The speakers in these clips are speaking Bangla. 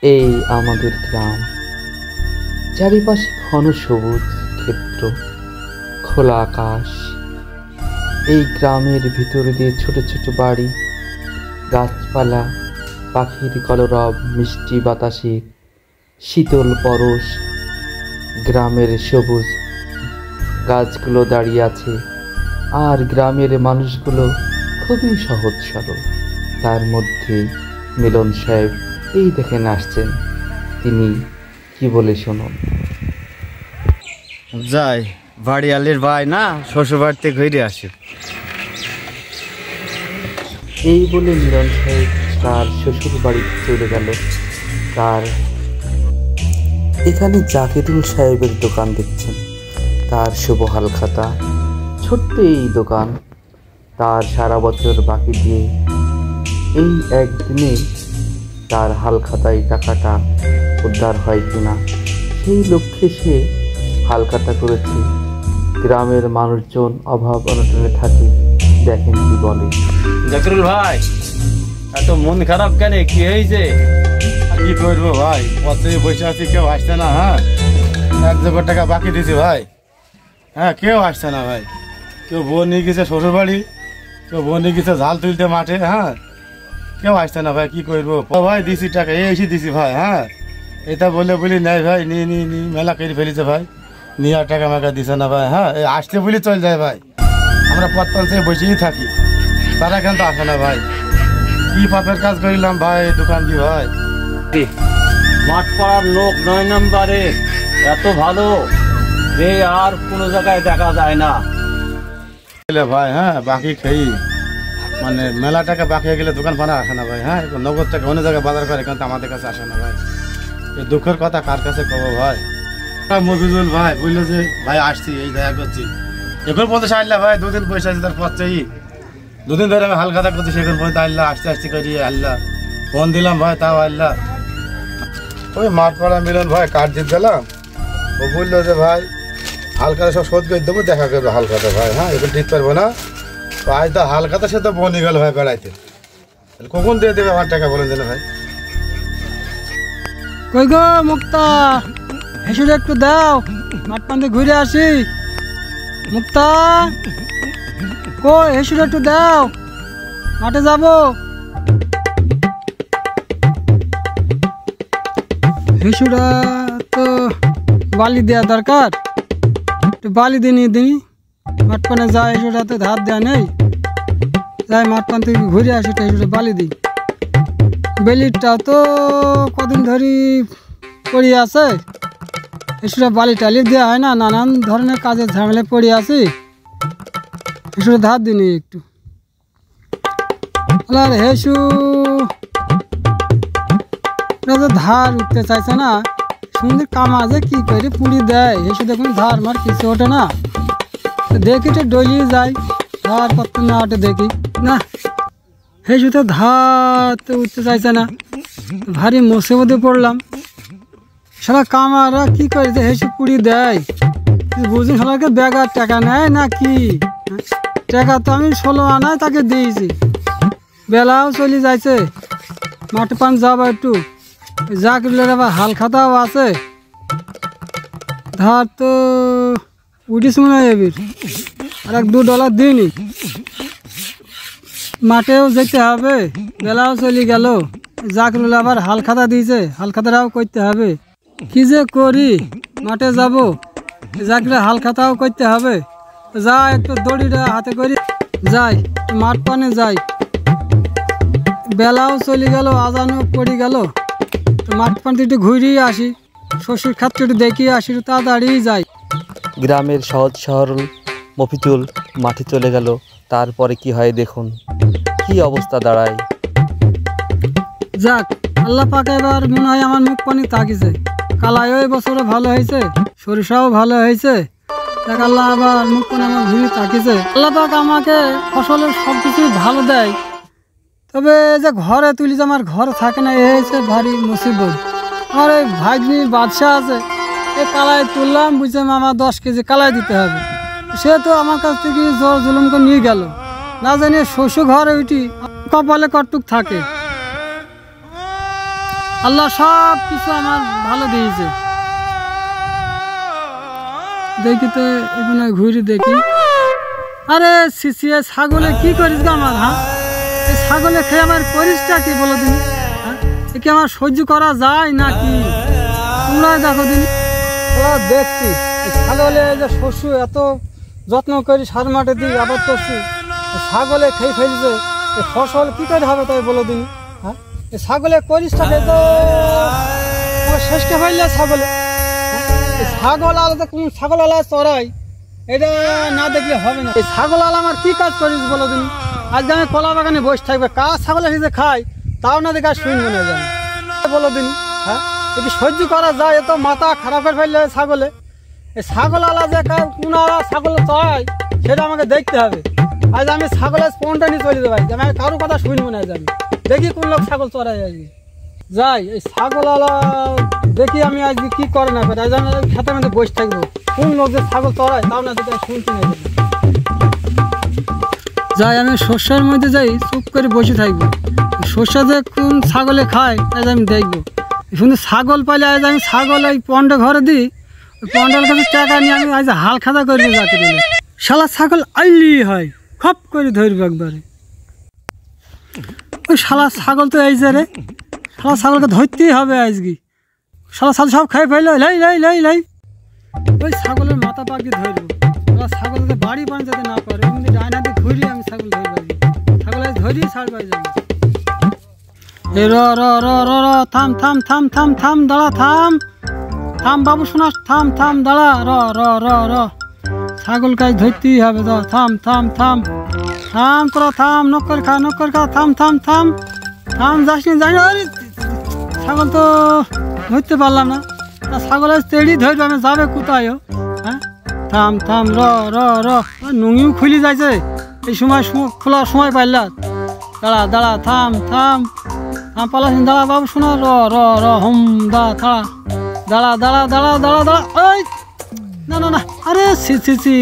এই আমাদের গ্রাম, চারিপাশে ঘন সবুজ ক্ষেত্র, খোলা আকাশ। এই গ্রামের ভিতর দিয়ে ছোট ছোট বাড়ি, গাছপালা, পাখির কলরব, মিষ্টি বাতাসে শীতল পরশ। গ্রামের সবুজ গাছগুলো দাঁড়িয়ে আছে, আর গ্রামের মানুষগুলো খুবই সহজ সরল। তার মধ্যে মিলন সাহেব এই দেখেন আসছেন, তিনি কি বলে শুনুন। যাই বাড়িয়ালির ভাই না, শ্বশুর বাড়িতে ঘুরে আসে। এই বলে মিলন সাহেব তার শ্বশুর বাড়িতে চলে গেল। তার এখানে জাকিরুল সাহেবের দোকান দেখছেন, তার শুভ হালখাতা, ছোট্ট এই দোকান। তার সারা বছর বাকি দিয়ে এই একদিনে তার হালখাতায় টাকাটা উদ্ধার হয় কিনা সেই লক্ষ্যে সে হালখাতা করেছে। গ্রামের মানুষজন অভাব অনটনে থাকে, দেখেন কি বলে। জাকিরুল ভাই, এত মন খারাপ কেন, কি হয়েছে? কি করবো ভাই, পথে বসে আছি, কেউ আসছে না। হ্যাঁ, 1,000 টাকা বাকি দিছি ভাই। হ্যাঁ, কেউ আসছে না ভাই। কেউ বোন নিয়ে গেছে শ্বশুর বাড়ি, কেউ বোন নিয়ে গেছে ঝাল তুলতে মাঠে। হ্যাঁ, কেউ আসছে না ভাই, কি করবো ভাই। দিছি টাকা, এসে দিছি ভাই। হ্যাঁ, এটা বলে বলি নেই ভাই, নি মেলা করে ফেলেছে ভাই, নিয়ে আর টাকা মাকা দিছে না ভাই। হ্যাঁ, আসতে বলি চল যায় ভাই, আমরা পথ পাশে বসেই থাকি, তারা কিন্তু আসে না ভাই। কি পাপের কাজ করিলাম ভাই, দোকান দি ভাই। মাঠ পাড়ার লোক 9 নম্বরে এত ভালো যে আর কোনো জায়গায় দেখা যায় না ভাই। হ্যাঁ, বাকি খেয়ে মানে মেলা টাকা বাকি হয়ে গেলে দোকান পানা আসে না ভাই। হ্যাঁ, নগদ টাকা অন্য জায়গায় বাজার করে, কিন্তু আমাদের কাছে আসে না ভাই। এই দুঃখের কথা কার কাছে কব ভাই। মফিজুল ভাই বললো যে ভাই আসছি, এই দেখা করছি। এখন পর্যন্ত আসলে ভাই 2 দিন পয়সা আছে, তার পর চাই 2 দিন ধরে আমি হালখাতা করছি, সেখান পর্যন্ত আল্লাহ আসতে আসতে করি আল্লাহ ফোন দিলাম ভাই, তাও আল্লাহ। ওই মাঠপাড়া মিলন ভাই কার্ড দিয়ে দিলাম, ও বললো যে ভাই হালখাতা সব শোধ করে দেবো, দেখা করবে হালখাতা ভাই। হ্যাঁ, এখন ঠিক পারবো না তো, আজ তো হালখাতা সে তো বনে গেল ভাই বেড়াইতে, কখন দিয়ে দেবে আমার টাকা বলেন যেন ভাই। কই গো মুক্তা, হেসুর একটু দাও, মাঠ পান্তে ঘুরে আসি। মুক্তা কই, হেসুর একটু দাও, মাঠে যাবো। হেসুরা তো বালি দেওয়া দরকার, একটু বালি দিনি মাঠ পানে যায়। হেসুরা তো ধার দেওয়া নেই, যাই মাঠ পান থেকে ঘুরে আসি, হেসুরা বালি দিই। বেলিটা তো কদিন ধরে পড়ে আছে, হেসুরা বালি টালি দেওয়া হয় না, নানান ধরনের কাজের ঝামেলায় পড়ে আছি। হেসুরা ধার দিনি একটু। আর হেসু ধার উঠতে চাইছে না, সুন্দর কামাজে কি করে পুড়ি দেয়। হেসু দেখুন ধার মার কিছু ওঠে না, দেখি তো ডলিয়ে যায়, ধার কত না ওঠে দেখি না। হেসু তো ধার তো উঠতে চাইছে না, ভারী মুসিবতে পড়লাম। সারা কামাররা কি করে যে হেসু পুড়ি দেয়, বুঝি সবাইকে ব্যাগার টাকা নেয় না কি? টাকা তো আমি 16 আনায় তাকে দিয়েছি, বেলাও চলে যাইছে। মাঠে পান যাবো একটু, জাকিরুলের আবার হালখাতাও আছে, ধার তো উঠিস মনে হয় এবির, আর $2 দিইনি। মাঠেও যেতে হবে, বেলাও চলে গেল। জাকিরুল আবার হালখাতা দিয়েছে, হালখাতাটাও করতে হবে। কি যে করি, মাঠে যাব, জাকিরুলের হালখাতাও করতে হবে। যা একটু দড়িটা হাতে করি যাই, মাঠ পানে যাই। বেলাও চলে গেল, আজানও পড়ে গেল, মাঠ পান একটু ঘুরিয়ে আসি, শ্বশুর খাচ্ছে একটু দেখিয়ে আসি, তাড়াতাড়ি যাই। গ্রামের সহজ সরল মফিজুল মাঠে চলে গেল। তারপরে কি হয় দেখুন, কি অবস্থা দাঁড়ায়। যাক, আল্লাহ পাক এবার মনে হয় আমার মুখ পানি তাকিয়েছে। কালাইও এবছরে ভালো হয়েছে, সরিষাও ভালো হয়েছে। দেখ আল্লাহ আবার মুখ পানি আমার ঘুরে তাকিয়েছে। আল্লাহ পাক আমাকে ফসলের সব কিছুই ভালো দেয়, তবে যে ঘরে তুলি যে আমার ঘরে থাকে না, এ হয়েছে ভারী মুসিবত। আমার এই ভাগ্নি বাদশাহ আছে, এই কালাই তুললাম, বুঝলাম আমার 10 কেজি কালাই দিতে হবে। সে তো আমার কাছ থেকে জোর জুলুম করে নিয়ে গেল, না জানি শ্বশুর ঘরে উঠি কপালে কটুক থাকে। আল্লাহ সব কিছু আমার ভালো দিয়েছে। দেখি তো এখানে ঘুরে দেখি। আরে সিসিয়ে ছাগলে কি করিস গো আমার? হ্যাঁ, এই ছাগলে খেয়ে আমার করিসটা কি বলো দিন? হ্যাঁ, এ কি আমার সহ্য করা যায় নাকি? তোমরা দেখো দিন। দেখছি ছাগলে যে শস্য এত যত্ন করি, সার মাঠে দিই, আবার করছি, ছাগলে খেয়ে ফেলছে, এই ফসল কি করে হবে তাই বলো দিন? হ্যাঁ, এই ছাগলে করিসটাকে তো শেষকে ফেললে ছাগলে। এই ছাগল আলাদা কোন ছাগল আলাদা চড়াই, এটা না দেখলে হবে না। এই ছাগল আলা আমার কি কাজ করিস বলো দিন? আজকে আমি কলা বাগানে বসে থাকবে, কাজ ছাগল এসে খাই তাও না দেখে আর শুনবো না জানি বলো দিন। হ্যাঁ, এটি সহ্য করা যায়? এত মাথা খারাপ করে ফেললে ছাগলে। এই ছাগল আলা যে কোন আলা ছাগল চড়াই সেটা আমাকে দেখতে হবে। আজ আমি ছাগলের স্পনটা নিয়ে চলে যাই, আমি কারো কথা শুনবো না জানি। দেখি কোন লোক ছাগল চড়াই আজকে যাই। এই ছাগল আলা দেখি আমি আজকে কি করে না করে। আজ আমি খেতের মধ্যে বসে থাকবো, কোন লোক যে ছাগল চড়াই তাও না দেখে শুনছি না যাই। আমি শস্যের মধ্যে যাই, চুপ করে বসে থাকবো। শস্য যে কোন ছাগলে খায় আজ আমি দেখবো। শুধু ছাগল পাইলে আজ আমি ছাগল ওই পন্ডে ঘরে দিই, ওই পন্ডের কাছে টাকা নিয়ে আমি আজ হাল খাতা করবো যাকে দিলে। শালা ছাগল আইলি হয়, খপ করে ধরবো একবারে। ওই শালা ছাগল তো এই যে রে, শালা ছাগলকে ধরতেই হবে আজকে। শালা ছাগল সব খাই ফেললো, লাই লাই লাই লাই। ওই ছাগলের মাথা পাকিয়ে ধরবো। শালা ছাগলকে বাড়ি বান যাতে না পারে, এমনি ডাইনা দিয়ে ঘুরিয়ে আমি ছাগল ধরবো। ছাগল আজ ধরিয়ে ছাড়বো যাবো। এ র র র র র থাম থাম থাম থাম থাম দাঁড়া, থাম থাম বাবু শোনাস, থাম থাম দাঁড়া, র র র র ছাগল কাজ ধরতেই হবে। থাম থাম থাম থাম তোরা থাম, নক্কর খা, থাম থাম থাম থাম, যাস নি যাই। আরে ছাগল তো ধরতে পারলাম না, ছাগল আজ তেড়ি ধরবে, আমি যাবে কোথায়? হ্যাঁ, থাম থাম র র র নুঙিও খুলি যাইছে এই সময়, খোলার সময় পাইলা। দাঁড়া দাঁড়া থাম থাম থাম পালাস, দাঁড়া বাবু শোনা, র র র হুম দাঁড়া দাঁড়া দাঁড়া দাঁড়া দাঁড়া দাঁড়া। ওই না না না, আরে ছি ছি ছি,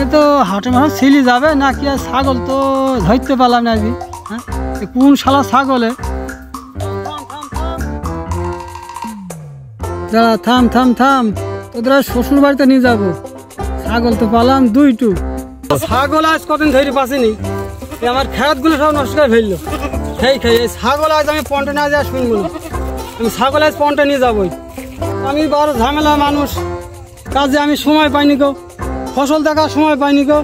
এ তো হাটে মাঠে ছিলি যাবে না কি? আর ছাগল তো ধরতে পারলাম না আজকে। হ্যাঁ, কোন শালা ছাগলে? দাঁড়া থাম থাম থাম, তোদের শ্বশুর বাড়িতে নিয়ে যাবো। ছাগল তো পালাম দুইটু, ছাগল আজ কদিন ধরে পাসিনি, আমার খেতগুলো সব নষ্ট করে ফেললো। খেয়ে এই ছাগল আজ আমি পন্টে না যা শুনবো না, আমি ছাগল আজ পন্টে নিয়ে যাবোই। আমি বড় ঝামেলা মানুষ, কাজে আমি সময় পাইনি গো, ফসল দেখার সময় পাইনি গো।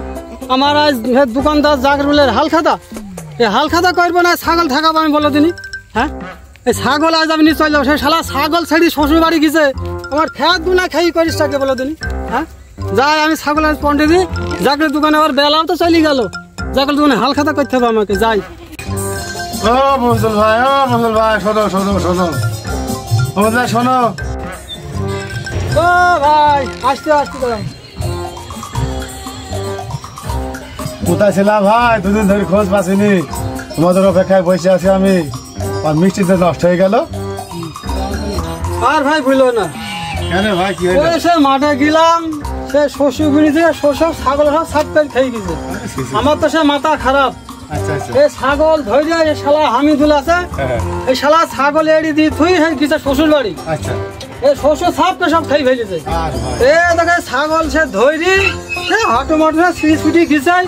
আমার আজ দোকানদার জাগর বলে হাল খাতা, এই হাল খাতা করবো না, ছাগল ঠেকাবো আমি বলে দিনি। হ্যাঁ, এই ছাগল আজ আমি নিয়ে চলে যাবো। সেই শালা ছাগল ছেড়ি শ্বশুর বাড়ি গেছে, আমার খেতগুলো না খেয়ে করিস তাকে বলে দিনি। হ্যাঁ, যাই আমি ছাগল আজ পন্টে দিই, জাগরের দোকানে আবার বেলাও তো চলে গেল, জাগরের দোকানে হাল খাতা করতে হবে আমাকে। যাই। ও মহসুল ভাই, ও মহসুল ভাই, শোনো শোনো শোনো, ভাই শোনো। ও ভাই, আসতে আসতে দাঁড়াও। কোথায় ছিলাম ভাই? দুদিন ধরে খোঁজ পাচ্ছিনি, তোমাদের অপেক্ষায় বসে আছি আমি। আর মিষ্টিতে নষ্ট হয়ে গেল। আর ভাই ভুলো না, কেন ভাই কি হয়েছে? সে মাঠে গেলাম, সে শস্য বুনি থেকে শস্য ছাগল সব সাপ করে খেয়ে গেছে। আমার তো সে মাথা খারাপ। আচ্ছা আচ্ছা, এই ছাগল ধরে এই শালা হামিদুল আছে, এই শালা ছাগল এড়ি দিয়ে থুই গেছে শ্বশুর বাড়ি। আচ্ছা, এই শস্য সাপকে সব খেয়ে ফেলেছে। এ দেখে ছাগল সে ধরি, সে হাঁটু মাঠু ছুটি ছুটি ঘিসাই,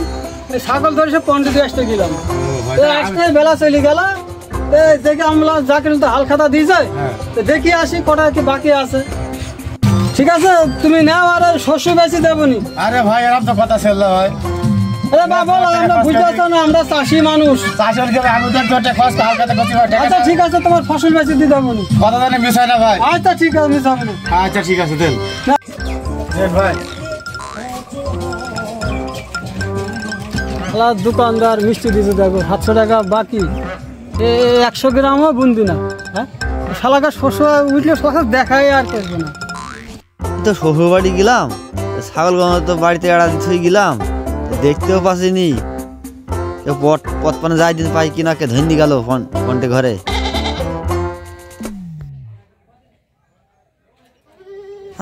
এই ছাগল ধরে সে পন্ডিত দিয়ে আসতে গেলাম। আসতে বেলা চলে গেল, দেখে আমরা যাকে হাল খাতা দিয়ে যায়, দেখি আসি কটা কি বাকি আছে। ঠিক আছে, তুমি নাও, আর শস্য বেশি দেবনি। আরে ভাই এরকম তো কথা ছিল ভাই। আরে বাবা, আমরা বুঝতে পারছো না, আমরা চাষি মানুষ। চাষের গেলে আমি তো একটা খরচ হাল খাতা করতে পারি। আচ্ছা ঠিক আছে, তোমার ফসল বেশি দিয়ে দেবনি। কথা জানি বিষয় না ভাই। আচ্ছা ঠিক আছে, মিস হবে না। আচ্ছা ঠিক আছে, দেন ভাই। দোকানদার মিষ্টি দিতে দেখো 700 টাকা বাকি, 100 গ্রামও বুন্দি না। হ্যাঁ, শালাকে শস্য উঠলে শস্য দেখাই আর করবে না। তো শ্বশুর বাড়ি গেলাম, ছাগল গঙ্গা তো বাড়িতে এড়া দিতে গেলাম, দেখতেও পাসিনি। পথ পানে যাই দিন পাই কিনা কে ধন্যি গেল ফন্টে ঘরে।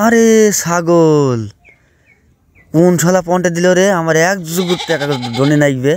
আরে ছাগল কোন শালা পন্টে দিল রে, আমার 1 যুগ টাকা দনে নাইবে।